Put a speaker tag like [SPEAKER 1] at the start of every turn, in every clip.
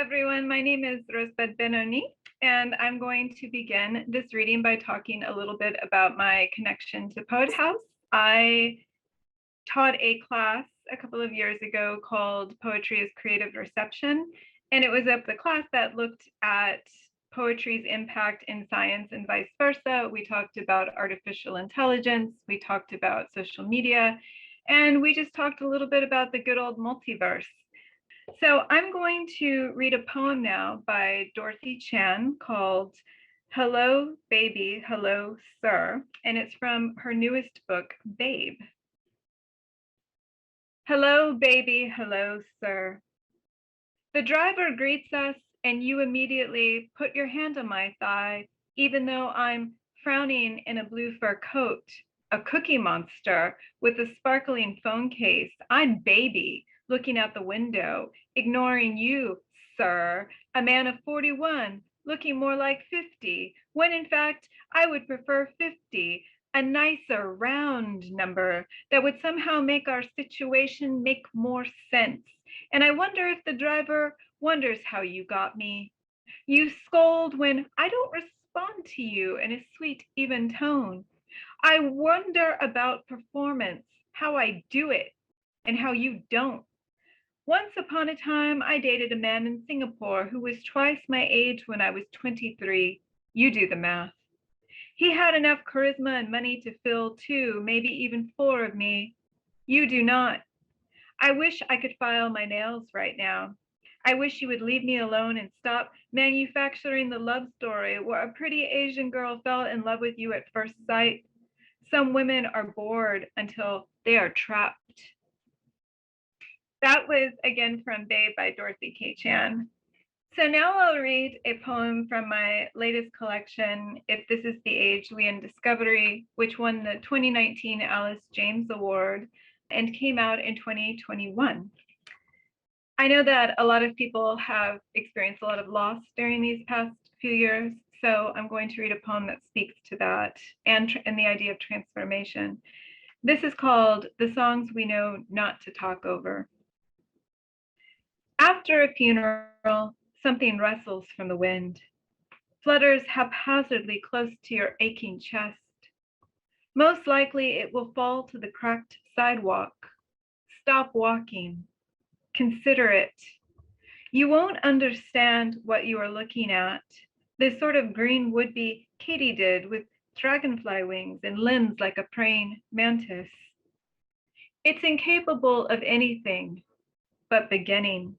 [SPEAKER 1] everyone. My name is Rosebud Ben-Oni, and I'm going to begin this reading by talking a little bit about my connection to Poet House. I taught a class a couple of years ago called Poetry as Creative Reception, and it was the class that looked at poetry's impact in science and vice versa. We talked about artificial intelligence, we talked about social media, and we just talked a little bit about the good old multiverse. So I'm going to read a poem now by Dorothy Chan called Hello, Baby, Hello, Sir, and it's from her newest book, Babe. Hello, baby, hello, sir. The driver greets us, and you immediately put your hand on my thigh, even though I'm frowning in a blue fur coat, a cookie monster with a sparkling phone case. I'm baby, looking out the window, ignoring you, sir, a man of 41, looking more like 50, when in fact I would prefer 50, a nicer round number that would somehow make our situation make more sense. And I wonder if the driver wonders how you got me. You scold when I don't respond to you in a sweet, even tone. I wonder about performance, how I do it, and how you don't. Once upon a time, I dated a man in Singapore who was twice my age when I was 23. You do the math. He had enough charisma and money to fill 2, maybe even 4 of me. You do not. I wish I could file my nails right now. I wish you would leave me alone and stop manufacturing the love story where a pretty Asian girl fell in love with you at first sight. Some women are bored until they are trapped. That was again from Babe by Dorothy K. Chan. So now I'll read a poem from my latest collection, If This Is the Age We in Discovery, which won the 2019 Alice James Award and came out in 2021. I know that a lot of people have experienced a lot of loss during these past few years, so I'm going to read a poem that speaks to that and the idea of transformation. This is called The Songs We Know Not to Talk Over. After a funeral, something rustles from the wind, flutters haphazardly close to your aching chest. Most likely it will fall to the cracked sidewalk. Stop walking. Consider it. You won't understand what you are looking at. This sort of green would-be katydid with dragonfly wings and limbs like a praying mantis. It's incapable of anything but beginning.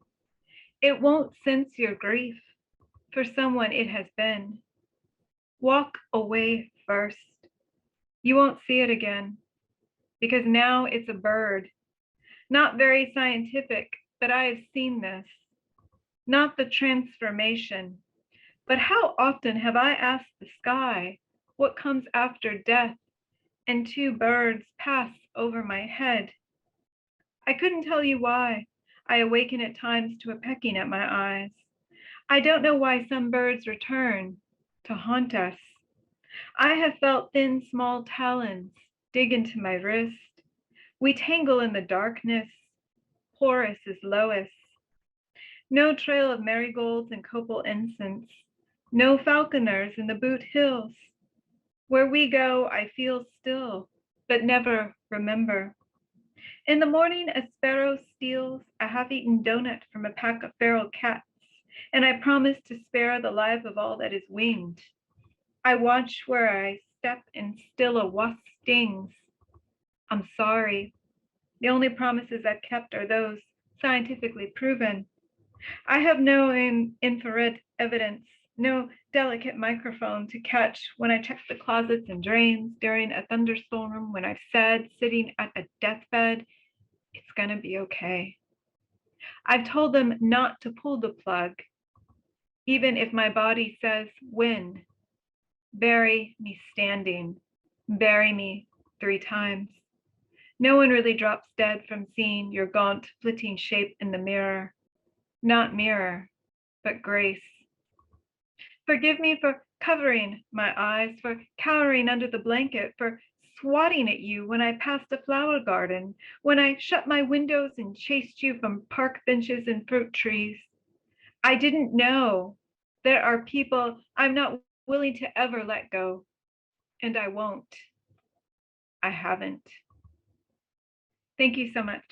[SPEAKER 1] It won't sense your grief for someone it has been. Walk away first. You won't see it again because now it's a bird. Not very scientific, but I have seen this. Not the transformation, but how often have I asked the sky what comes after death, and 2 birds pass over my head. I couldn't tell you why. I awaken at times to a pecking at my eyes. I don't know why some birds return to haunt us. I have felt thin, small talons dig into my wrist. We tangle in the darkness. Porous as Lois. No trail of marigolds and copal incense. No falconers in the Boot Hills. Where we go, I feel still, but never remember. In the morning, a sparrow steals a half-eaten donut from a pack of feral cats, and I promise to spare the life of all that is winged. I watch where I step and still a wasp stings. I'm sorry. The only promises I've kept are those scientifically proven. I have no infrared evidence, no delicate microphone to catch when I check the closets and drains during a thunderstorm, when I've said, sitting at a deathbed, it's gonna be okay. I've told them not to pull the plug, even if my body says when. Bury me standing, bury me 3 times. No one really drops dead from seeing your gaunt, flitting shape in the mirror. Not mirror, but grace. Forgive me for covering my eyes, for cowering under the blanket, for swatting at you when I passed a flower garden, when I shut my windows and chased you from park benches and fruit trees. I didn't know. There are people I'm not willing to ever let go, and I won't. I haven't. Thank you so much.